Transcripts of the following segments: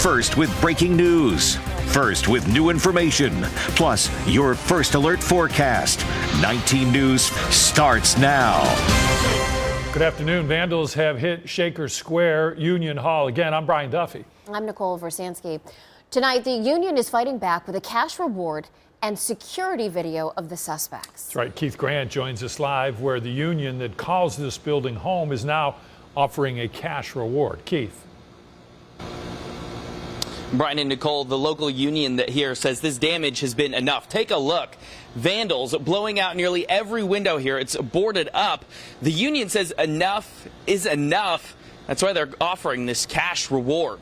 First with breaking news. First with new information. Plus, your First Alert forecast. 19 News starts now. Good afternoon. Vandals have hit Shaker Square, Union Hall. Again, I'm Brian Duffy. I'm Nicole Versansky. Tonight, the Union is fighting back with a cash reward and security video of the suspects. That's right. Keith Grant joins us live where the union that calls this building home is now offering a cash reward. Keith. Brian and Nicole, the local union that here says this damage has been enough. Take a look. Vandals blowing out nearly every window here. It's boarded up. The union says enough is enough. That's why they're offering this cash reward.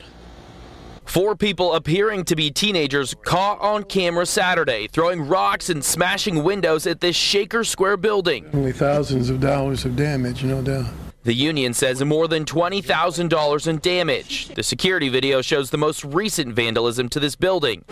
4 people appearing to be teenagers caught on camera Saturday throwing rocks and smashing windows at this Shaker Square building. Only thousands of dollars of damage, no doubt. The union says more than $20,000 in damage. The security video shows the most recent vandalism to this building.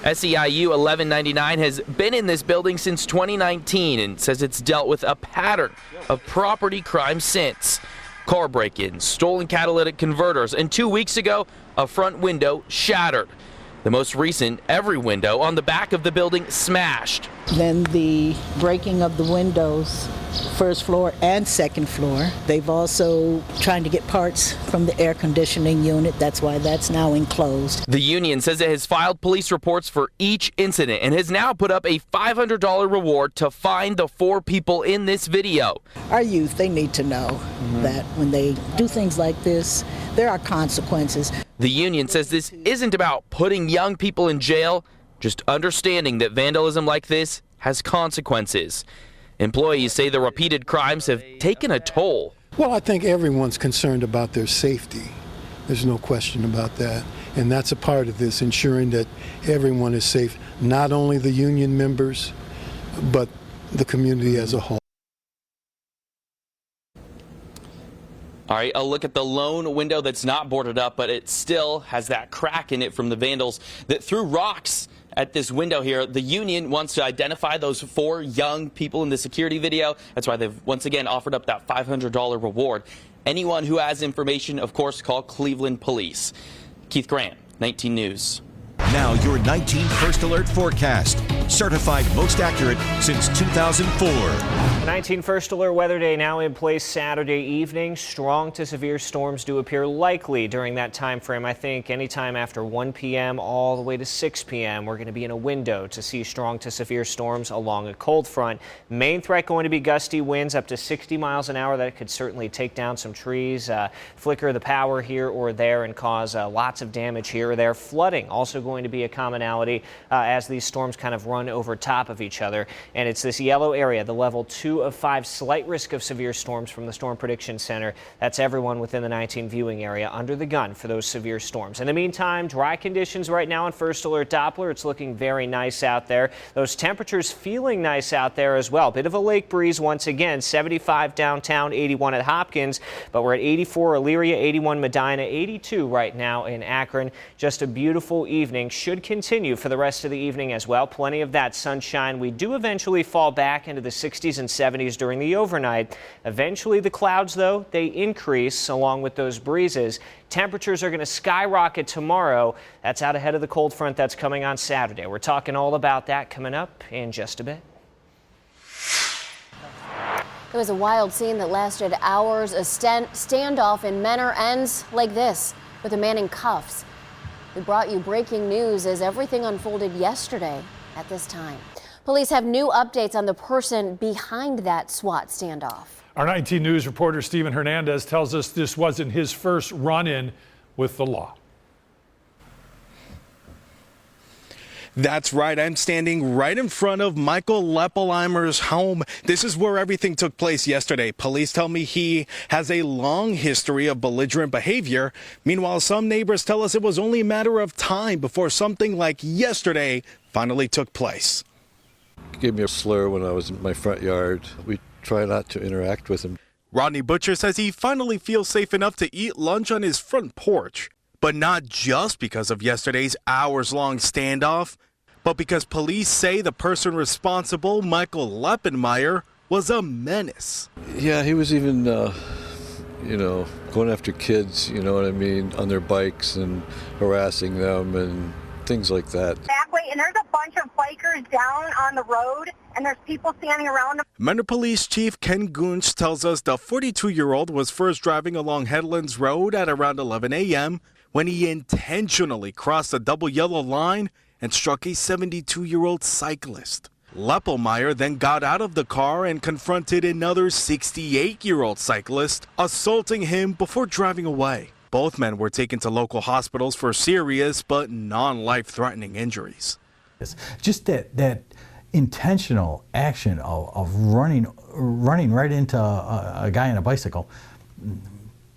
SEIU 1199 has been in this building since 2019 and says it's dealt with a pattern of property crime since. Car break-ins, stolen catalytic converters, and 2 weeks ago, a front window shattered. The most recent, every window on the back of the building smashed. Then the breaking of the windows, first floor and second floor. They've also trying to get parts from the air conditioning unit. That's why that's now enclosed. The union says it has filed police reports for each incident and has now put up a $500 reward to find the 4 people in this video. Our youth, they need to know that when they do things like this, there are consequences. The union says this isn't about putting young people in jail, just understanding that vandalism like this has consequences. Employees say the repeated crimes have taken a toll. Well, I think everyone's concerned about their safety. There's no question about that. And that's a part of this, ensuring that everyone is safe, not only the union members, but the community as a whole. All right, a look at the lone window that's not boarded up, but it still has that crack in it from the vandals that threw rocks at this window here. The union wants to identify those 4 young people in the security video. That's why they've once again offered up that $500 reward. Anyone who has information, of course, call Cleveland Police. Keith Grant, 19 News. Now your 19 First Alert forecast. Certified most accurate since 2004. 19 First Alert weather day now in place Saturday evening. Strong to severe storms do appear likely during that time frame. I think anytime after 1 p.m. all the way to 6 p.m. we're going to be in a window to see strong to severe storms along a cold front. Main threat going to be gusty winds up to 60 miles an hour. That could certainly take down some trees, flicker the power here or there, and cause lots of damage here or there. Flooding also going to be a commonality as these storms kind of run over top of each other. And it's this yellow area, the level 2 of 5, slight risk of severe storms from the Storm Prediction Center. That's everyone within the 19 viewing area under the gun for those severe storms. In the meantime, dry conditions right now on First Alert Doppler. It's looking very nice out there. Those temperatures feeling nice out there as well. Bit of a lake breeze once again, 75 downtown, 81 at Hopkins, but we're at 84 Elyria, 81 Medina, 82 right now in Akron. Just a beautiful evening. Should continue for the rest of the evening as well. Plenty of that sunshine. We do eventually fall back into the 60s and 70s during the overnight. Eventually the clouds, though, they increase along with those breezes. Temperatures are going to skyrocket tomorrow. That's out ahead of the cold front that's coming on Saturday. We're talking all about that coming up in just a bit. It was a wild scene that lasted hours. A standoff in Menor ends like this, with a man in cuffs. We brought you breaking news as everything unfolded yesterday at this time. Police have new updates on the person behind that SWAT standoff. Our 19 News reporter Stephen Hernandez tells us this wasn't his first run-in with the law. That's right. I'm standing right in front of Michael Leppelheimer's home. This is where everything took place yesterday. Police tell me he has a long history of belligerent behavior. Meanwhile, some neighbors tell us it was only a matter of time before something like yesterday finally took place. He gave me a slur when I was in my front yard. We try not to interact with him. Rodney Butcher says he finally feels safe enough to eat lunch on his front porch. But not just because of yesterday's hours-long standoff, but because police say the person responsible, Michael Leppenmeyer, was a menace. Yeah, he was even going after kids, you know what I mean, on their bikes and harassing them and things like that. Exactly, and there's a bunch of bikers down on the road, and there's people standing around them. Mentor Police Chief Ken Gunch tells us the 42-year-old was first driving along Headlands Road at around 11 a.m. when he intentionally crossed the double yellow line and struck a 72-year-old cyclist. Leppelmeyer then got out of the car and confronted another 68-year-old cyclist, assaulting him before driving away. Both men were taken to local hospitals for serious but non-life-threatening injuries. Just that intentional action of running right into a guy on a bicycle,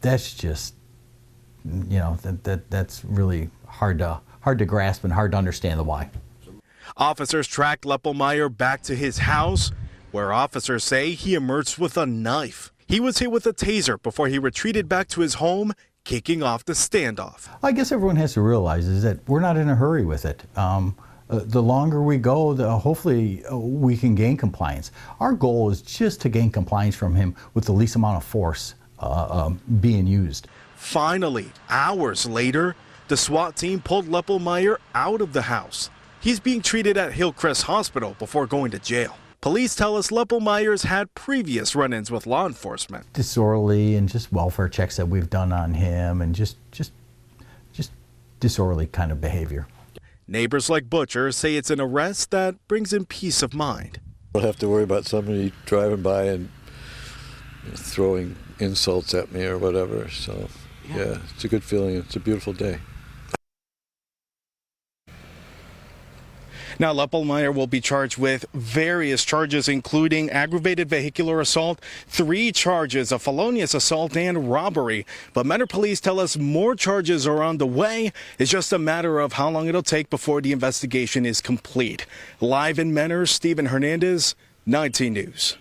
that's just, that's really hard to grasp and hard to understand the why. Officers tracked Leppelmeyer back to his house, where officers say he emerged with a knife. He was hit with a taser before he retreated back to his home, kicking off the standoff. I guess everyone has to realize is that we're not in a hurry with it. The longer we go, hopefully we can gain compliance. Our goal is just to gain compliance from him with the least amount of force being used. Finally, hours later, the SWAT team pulled Leppelmeyer out of the house. He's being treated at Hillcrest Hospital before going to jail. Police tell us Leppelmeyer's had previous run-ins with law enforcement. Disorderly and just welfare checks that we've done on him and just disorderly kind of behavior. Neighbors like Butcher say it's an arrest that brings him peace of mind. I don't have to worry about somebody driving by and throwing insults at me or whatever. So, yeah, it's a good feeling. It's a beautiful day. Now, Leppelmeyer will be charged with various charges, including aggravated vehicular assault, 3 charges of felonious assault and robbery. But Mentor Police tell us more charges are on the way. It's just a matter of how long it'll take before the investigation is complete. Live in Mentor, Stephen Hernandez, 19 News.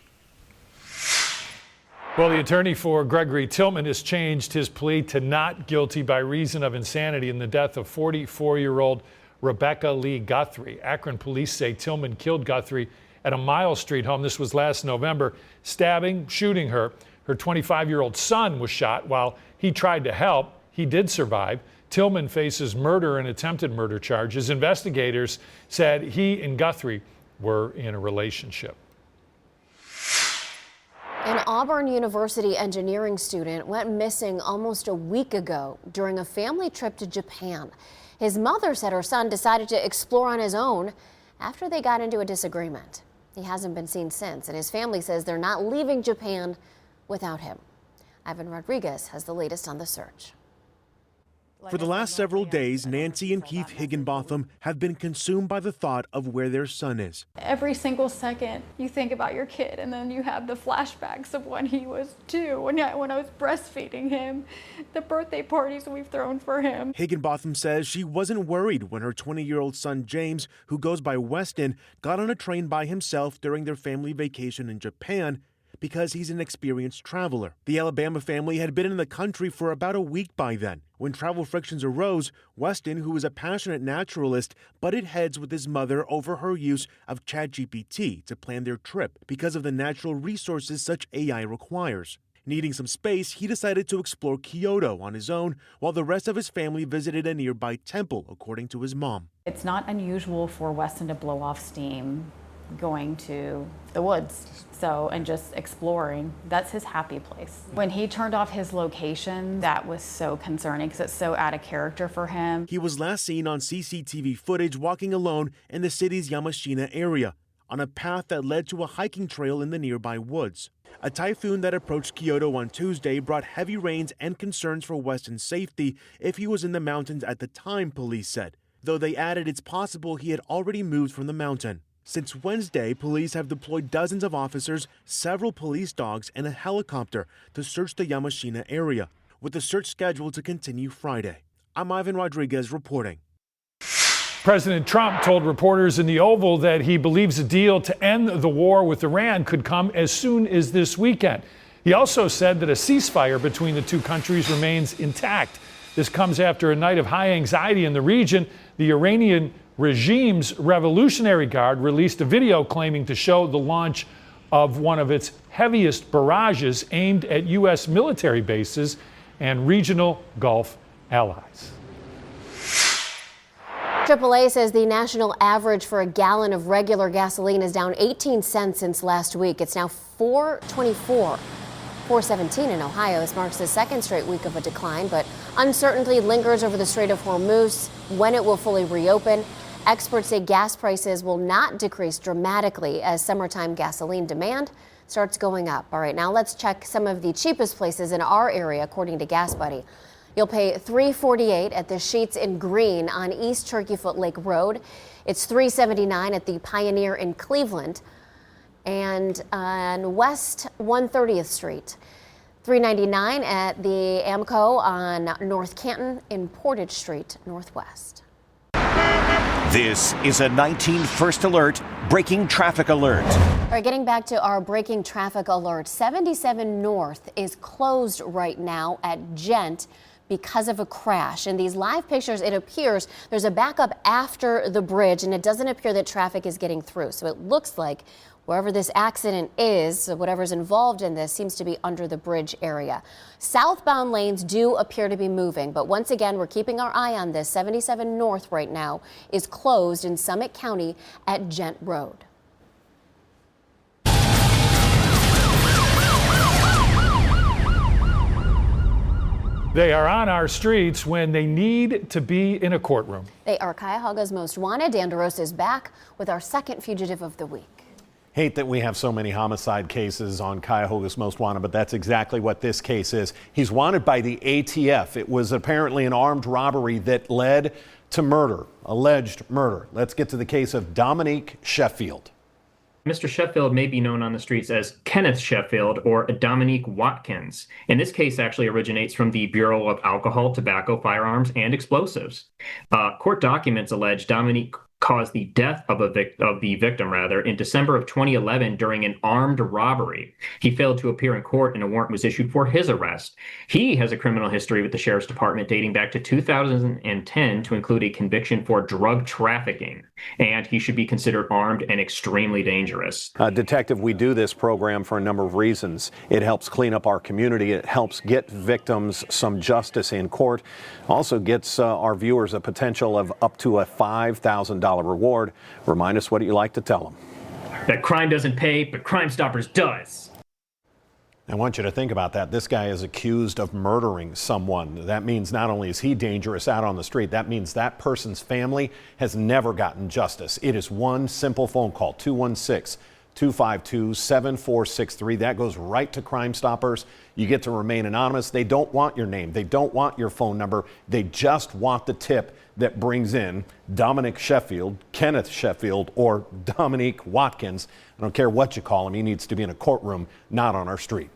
Well, the attorney for Gregory Tillman has changed his plea to not guilty by reason of insanity in the death of 44-year-old Rebecca Lee Guthrie. Akron police say Tillman killed Guthrie at a Miles Street home. This was last November, shooting her. Her 25-year-old son was shot while he tried to help. He did survive. Tillman faces murder and attempted murder charges. Investigators said he and Guthrie were in a relationship. An Auburn University engineering student went missing almost a week ago during a family trip to Japan. His mother said her son decided to explore on his own after they got into a disagreement. He hasn't been seen since, and his family says they're not leaving Japan without him. Ivan Rodriguez has the latest on the search. For the last several days, Nancy and Keith Higginbotham have been consumed by the thought of where their son is. Every single second you think about your kid, and then you have the flashbacks of when he was 2, when I was breastfeeding him, the birthday parties we've thrown for him. Higginbotham says she wasn't worried when her 20-year-old son James, who goes by Weston, got on a train by himself during their family vacation in Japan, because he's an experienced traveler. The Alabama family had been in the country for about a week by then. When travel frictions arose, Weston, who is a passionate naturalist, butted heads with his mother over her use of ChatGPT to plan their trip because of the natural resources such AI requires. Needing some space, he decided to explore Kyoto on his own, while the rest of his family visited a nearby temple, according to his mom. It's not unusual for Weston to blow off steam going to the woods, and just exploring. That's his happy place. When he turned off his location, that was so concerning because it's so out of character for him. He was last seen on CCTV footage walking alone in the city's Yamashina area on a path that led to a hiking trail in the nearby woods. A typhoon that approached Kyoto on Tuesday brought heavy rains and concerns for Weston's safety if he was in the mountains at the time, police said, though they added it's possible he had already moved from the mountain. Since Wednesday, police have deployed dozens of officers, several police dogs, and a helicopter to search the Yamashina area, with the search scheduled to continue Friday. I'm Ivan Rodriguez reporting. President Trump told reporters in the Oval that he believes a deal to end the war with Iran could come as soon as this weekend. He also said that a ceasefire between the two countries remains intact. This comes after a night of high anxiety in the region. The Iranian regime's Revolutionary Guard released a video claiming to show the launch of one of its heaviest barrages aimed at U.S. military bases and regional Gulf allies. AAA says the national average for a gallon of regular gasoline is down 18 cents since last week. It's now $4.24. $4.17 in Ohio. This marks the second straight week of a decline, but uncertainty lingers over the Strait of Hormuz when it will fully reopen. Experts say gas prices will not decrease dramatically as summertime gasoline demand starts going up. All right, now let's check some of the cheapest places in our area, according to Gas Buddy. You'll pay $3.48 at the Sheetz in Green on East Turkeyfoot Lake Road. It's $3.79 at the Pioneer in Cleveland and on West 130th Street. $3.99 at the Amco on North Canton in Portage Street Northwest. This is a 19 First Alert breaking traffic alert. All right, getting back to our breaking traffic alert. 77 North is closed right now at Gent because of a crash. In these live pictures, it appears there's a backup after the bridge, and it doesn't appear that traffic is getting through. So it looks like wherever this accident is, whatever's involved in this seems to be under the bridge area. Southbound lanes do appear to be moving, but once again, we're keeping our eye on this. 77 North right now is closed in Summit County at Gent Road. They are on our streets when they need to be in a courtroom. They are Cuyahoga's most wanted. Dan DeRosa is back with our second fugitive of the week. Hate that we have so many homicide cases on Cuyahoga's Most Wanted, but that's exactly what this case is. He's wanted by the ATF. It was apparently an armed robbery that led to murder, alleged murder. Let's get to the case of Dominique Sheffield. Mr. Sheffield may be known on the streets as Kenneth Sheffield or Dominique Watkins. And this case actually originates from the Bureau of Alcohol, Tobacco, Firearms, and Explosives. Court documents allege Dominique caused the death of the victim in December of 2011 during an armed robbery. He failed to appear in court and a warrant was issued for his arrest. He has a criminal history with the Sheriff's Department dating back to 2010 to include a conviction for drug trafficking. And he should be considered armed and extremely dangerous. Detective, we do this program for a number of reasons. It helps clean up our community. It helps get victims some justice in court. Also gets our viewers a potential of up to a $5,000 reward. Remind us what you like to tell them. That crime doesn't pay, but Crime Stoppers does. I want you to think about that. This guy is accused of murdering someone. That means not only is he dangerous out on the street, that means that person's family has never gotten justice. It is one simple phone call, 216-252-7463. That goes right to Crime Stoppers. You get to remain anonymous. They don't want your name. They don't want your phone number. They just want the tip that brings in Dominique Sheffield, Kenneth Sheffield, or Dominique Watkins. I don't care what you call him. He needs to be in a courtroom, not on our street.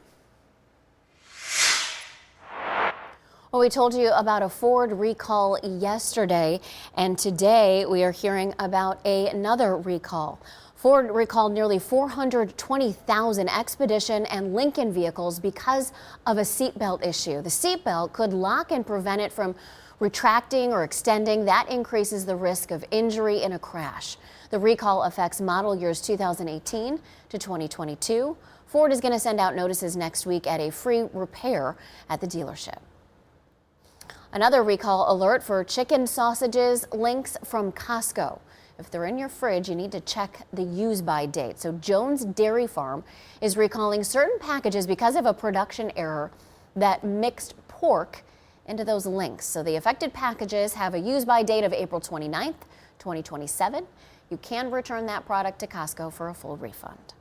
Well, we told you about a Ford recall yesterday, and today we are hearing about another recall. Ford recalled nearly 420,000 Expedition and Lincoln vehicles because of a seatbelt issue. The seatbelt could lock and prevent it from retracting or extending. That increases the risk of injury in a crash. The recall affects model years 2018 to 2022. Ford is going to send out notices next week at a free repair at the dealership. Another recall alert for chicken sausages links from Costco. If they're in your fridge, you need to check the use-by date. So Jones Dairy Farm is recalling certain packages because of a production error that mixed pork into those links. So the affected packages have a use-by date of April 29th, 2027. You can return that product to Costco for a full refund.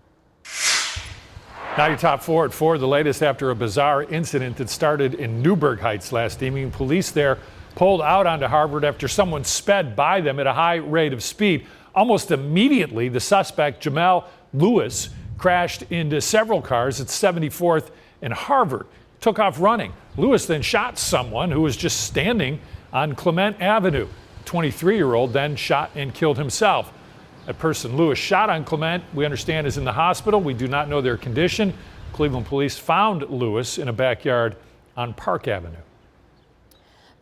Now your top four at 4, the latest after a bizarre incident that started in Newburgh Heights last evening. Police there pulled out onto Harvard after someone sped by them at a high rate of speed. Almost immediately, the suspect, Jamel Lewis, crashed into several cars at 74th and Harvard, took off running. Lewis then shot someone who was just standing on Clement Avenue. The 23-year-old then shot and killed himself. That person Lewis shot on Clement, we understand, is in the hospital. We do not know their condition. Cleveland police found Lewis in a backyard on Park Avenue.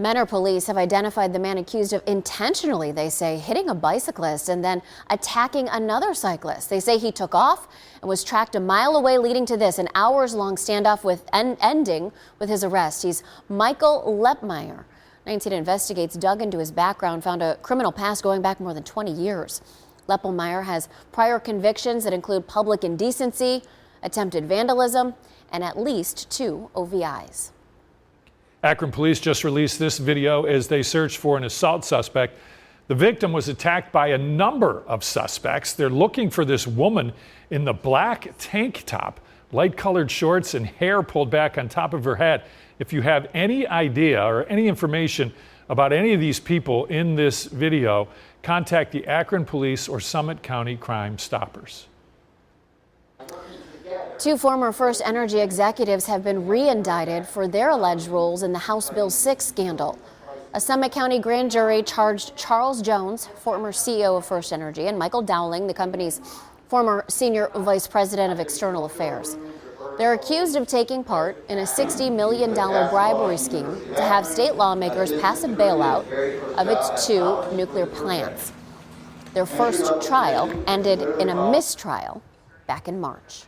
Menor police have identified the man accused of intentionally, they say, hitting a bicyclist and then attacking another cyclist. They say he took off and was tracked a mile away, leading to this, an hours-long standoff ending with his arrest. He's Michael Lepmeyer. 19 Investigates dug into his background, found a criminal past going back more than 20 years. Lepmeyer has prior convictions that include public indecency, attempted vandalism, and at least 2 OVIs. Akron police just released this video as they search for an assault suspect. The victim was attacked by a number of suspects. They're looking for this woman in the black tank top, light-colored shorts, and hair pulled back on top of her head. If you have any idea or any information about any of these people in this video, contact the Akron Police or Summit County Crime Stoppers. 2 former First Energy executives have been re-indicted for their alleged roles in the House Bill 6 scandal. A Summit County grand jury charged Charles Jones, former CEO of First Energy, and Michael Dowling, the company's former senior vice president of external affairs. They're accused of taking part in a $60 million bribery scheme to have state lawmakers pass a bailout of its 2 nuclear plants. Their first trial ended in a mistrial back in March.